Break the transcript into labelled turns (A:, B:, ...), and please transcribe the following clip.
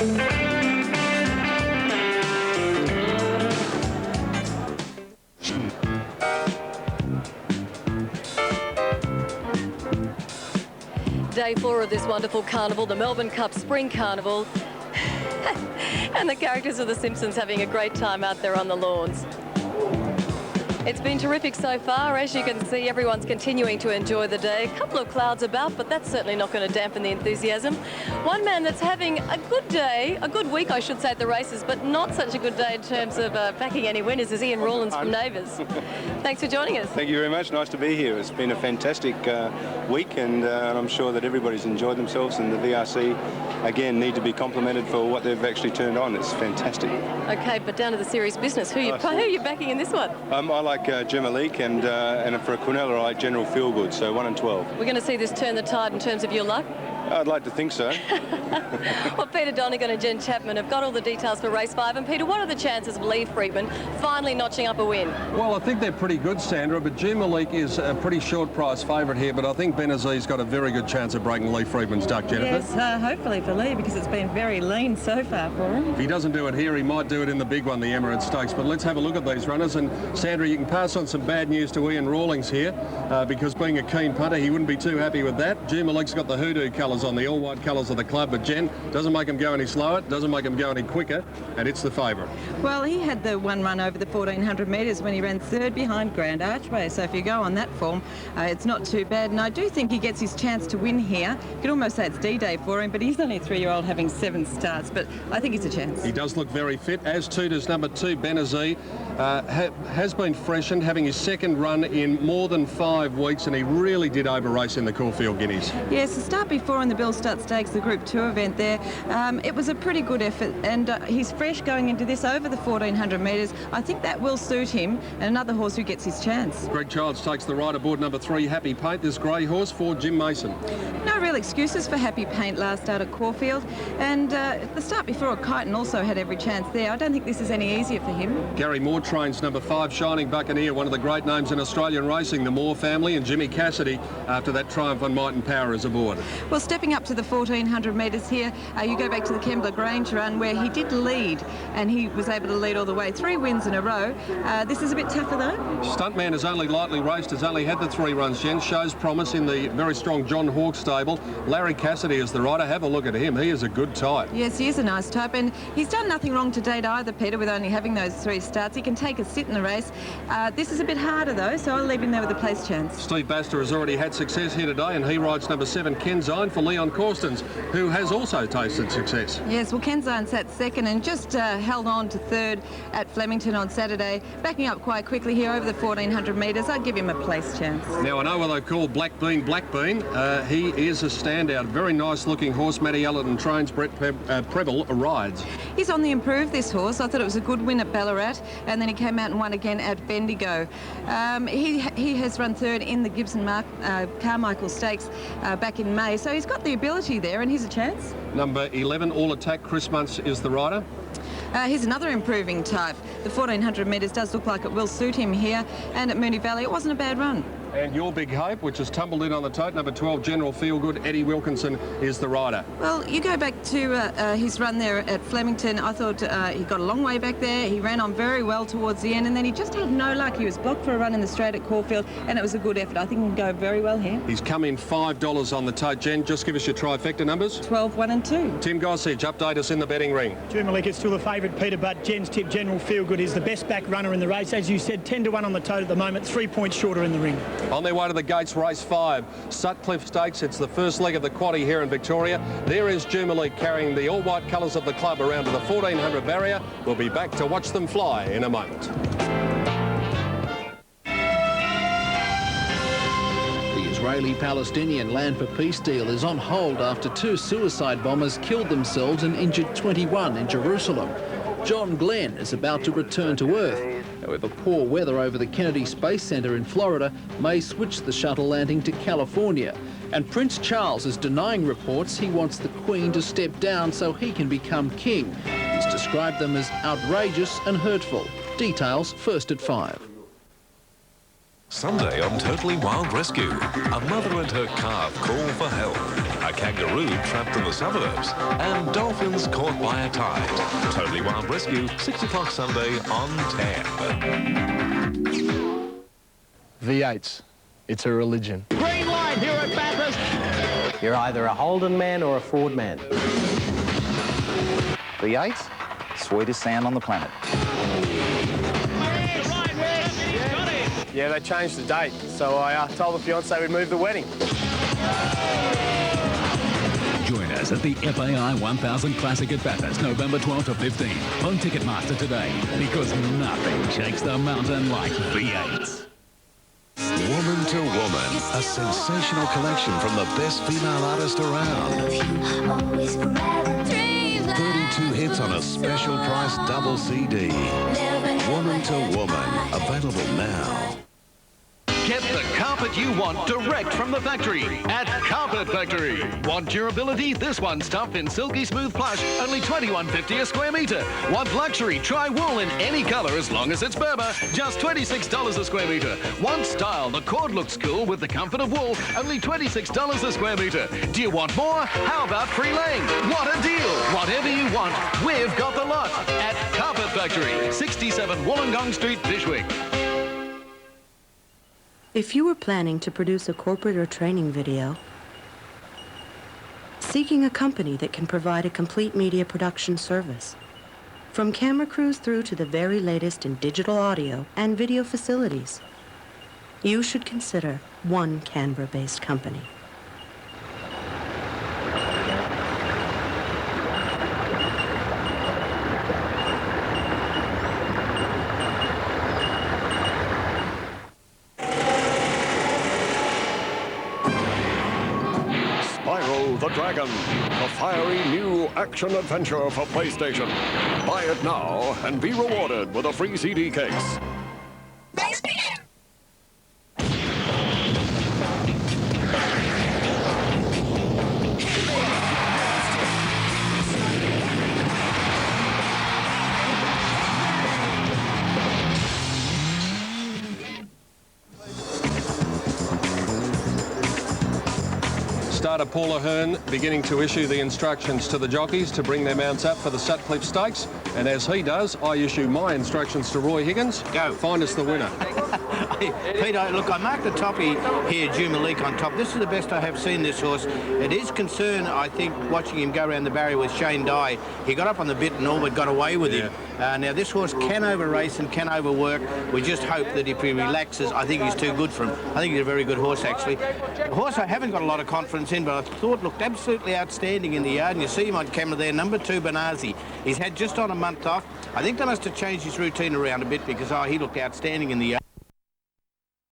A: Day 4 of this wonderful carnival, the Melbourne Cup Spring Carnival. And the characters of The Simpsons having a great time out there on the lawns. It's been terrific so far. As you can see, everyone's continuing to enjoy the day. A couple of clouds about, but that's certainly not going to dampen the enthusiasm. One man that's having a good day, a good week, I should say, at the races, but not such a good day in terms of backing any winners, is Ian Rawlins from Neighbours. Thanks for joining us.
B: Thank you very much. Nice to be here. It's been a fantastic week, and I'm sure that everybody's enjoyed themselves, and the VRC, again, need to be complimented for what they've actually turned on. It's fantastic.
A: Okay, but down to the serious business. Who are you backing in this one?
B: I like Gemma Leake, and for a Quinella, I like General Feelgood, so 1 and 12.
A: We're going to see this turn the tide in terms of your luck?
B: I'd like to think so.
A: Well, Peter Donegan and Jen Chapman have got all the details for race 5. And Peter, what are the chances of Lee Friedman finally notching up a win?
C: Well, I think they're pretty good, Sandra, but Gemma Leake is a pretty short price favourite here, but I think Benazi's got a very good chance of breaking Lee Friedman's duck, Jennifer.
D: Yes, hopefully for Lee, because it's been very lean so far for him.
C: If he doesn't do it here, he might do it in the big one, the Emirates Stakes. But let's have a look at these runners. And Sandra, you can pass on some bad news to Ian Rawlings here, because being a keen punter, he wouldn't be too happy with that. Gemma Leake's got the hoodoo colours on, the all-white colours of the club, but Jen, doesn't make him go any slower, doesn't make him go any quicker, and it's the favourite.
D: Well, he had the one run over the 1400 metres when he ran third behind Grand Archway, so if you go on that form, it's not too bad, and I do think he gets his chance to win here. You could almost say it's D-Day for him, but he's only a 3-year-old having 7 starts, but I think he's a chance.
C: He does look very fit, as too does number 2, Benazi. Has been freshened, having his second run in more than 5 weeks, and he really did over-race in the Caulfield Guineas.
D: Yes, the start before in the Bill Stutt Stakes, the Group 2 event there, it was a pretty good effort, and he's fresh going into this over the 1400 metres. I think that will suit him, and another horse who gets his chance.
C: Greg Childs takes the ride aboard number 3, Happy Paint, this grey horse for Jim Mason.
D: No real excuses for Happy Paint last start at Caulfield, and the start before at Kyneton also had every chance there. I don't think this is any easier for him.
C: Gary Moore trains number 5, Shining Buccaneer, one of the great names in Australian racing, the Moore family, and Jimmy Cassidy after that triumph on Might and Power is aboard.
D: Well, stepping up to the 1400 metres here, you go back to the Kembla Grange run where he did lead, and he was able to lead all the way. 3 wins in a row. This is a bit tougher though.
C: Stuntman has only lightly raced, has only had the 3 runs, Jen. Shows promise in the very strong John Hawke stable. Larry Cassidy is the rider. Have a look at him. He is a good type.
D: Yes, he is a nice type, and he's done nothing wrong to date either, Peter, with only having those 3 starts. He can take a sit in the race. This is a bit harder though, so I'll leave him there with a place chance.
C: Steve Baster has already had success here today, and he rides number 7, Kenzine, for Leon Corstens, who has also tasted success.
D: Yes, well, Kenzine sat second and just held on to third at Flemington on Saturday, backing up quite quickly here over the 1400 metres. I'd give him a place chance.
C: Now, I know what they call Black Bean. He is a standout. Very nice looking horse. Matty Allerton trains, Brett Preble rides. He's
D: on the improve, this horse. I thought it was a good win at Ballarat, and then he came out and won again at Bendigo. He has run third in the Gibson Carmichael Stakes back in May, so he's got the ability there, and he's a chance.
C: Number 11, All Attack, Chris Muntz is the rider.
D: He's another improving type. The 1400 metres does look like it will suit him here, and at Moonee Valley it wasn't a bad run.
C: And your big hope, which has tumbled in on the tote, number 12, General Feelgood, Eddie Wilkinson is the rider.
D: Well, you go back to his run there at Flemington. I thought he got a long way back there. He ran on very well towards the end, and then he just had no luck. He was blocked for a run in the straight at Caulfield, and it was a good effort. I think he can go very well here.
C: He's come in $5 on the tote. Jen, just give us your trifecta numbers.
D: 12, 1 and 2.
C: Tim Gossage, update us in the betting ring.
E: Gemma Leake is still the favourite, Peter, but Jen's tip, General Feelgood, is the best back runner in the race. As you said, 10 to 1 on the tote at the moment, 3 points shorter in the ring.
C: On their way to the gate, race 5, Sutcliffe Stakes. It's the first leg of the quaddie here in Victoria. There is Gemma Leake carrying the all-white colours of the club around to the 1400 barrier. We'll be back to watch them fly in a moment.
F: The Israeli-Palestinian Land for Peace deal is on hold after 2 suicide bombers killed themselves and injured 21 in Jerusalem. John Glenn is about to return to Earth. However, poor weather over the Kennedy Space Center in Florida may switch the shuttle landing to California. And Prince Charles is denying reports he wants the Queen to step down so he can become king. He's described them as outrageous and hurtful. Details first at 5.
G: Sunday on Totally Wild Rescue, a mother and her calf call for help. a kangaroo trapped in the suburbs, and dolphins caught by a tide. Totally Wild Rescue, 6 o'clock Sunday on TAB.
H: V8s. It's a religion.
I: Green light here at Bathurst.
J: You're either a Holden man or a Ford man.
K: V8, sweetest sound on the planet.
H: Yeah, they changed the date, so I told the fiancée we'd move the wedding.
L: Join us at the FAI 1000 Classic at Bathurst, November 12 to 15. On Ticketmaster today, because nothing shakes the mountain like V8s.
G: Woman to Woman, a sensational collection from the best female artist around. 32 hits on a special price double CD. Woman to Woman, available now.
M: Get the carpet you want direct from the factory at Carpet Factory. Want durability? This one's tough in silky smooth plush, only $21.50 a square metre. Want luxury? Try wool in any colour as long as it's Berber, just $26 a square metre. Want style? The cord looks cool with the comfort of wool, only $26 a square metre. Do you want more? How about free laying? What a deal! Whatever you want, we've got the lot at Carpet Factory, 67 Wollongong Street, Bishwick.
N: If you were planning to produce a corporate or training video, seeking a company that can provide a complete media production service, from camera crews through to the very latest in digital audio and video facilities, you should consider one Canberra-based company.
O: Spyro the Dragon, a fiery new action-adventure for PlayStation. Buy it now and be rewarded with a free CD case.
C: Starter Paul Ahern beginning to issue the instructions to the jockeys to bring their mounts up for the Sutcliffe Stakes. And as he does, I issue my instructions to Roy Higgins. Go. Find us the winner.
P: Peter, look, I marked the toppy here, Jumalik on top. This is the best I have seen this horse. It is concern, I think, watching him go around the barrier with Shane Dye. He got up on the bit and all but got away with him. Now, this horse can over-race and can overwork. We just hope that if he relaxes, I think he's too good for him. I think he's a very good horse, actually. A horse I haven't got a lot of confidence in, but I thought looked absolutely outstanding in the yard. And you see him on camera there, number 2, Banazi. He's had just on a month off. I think they must have changed his routine around a bit because, he looked outstanding in the yard.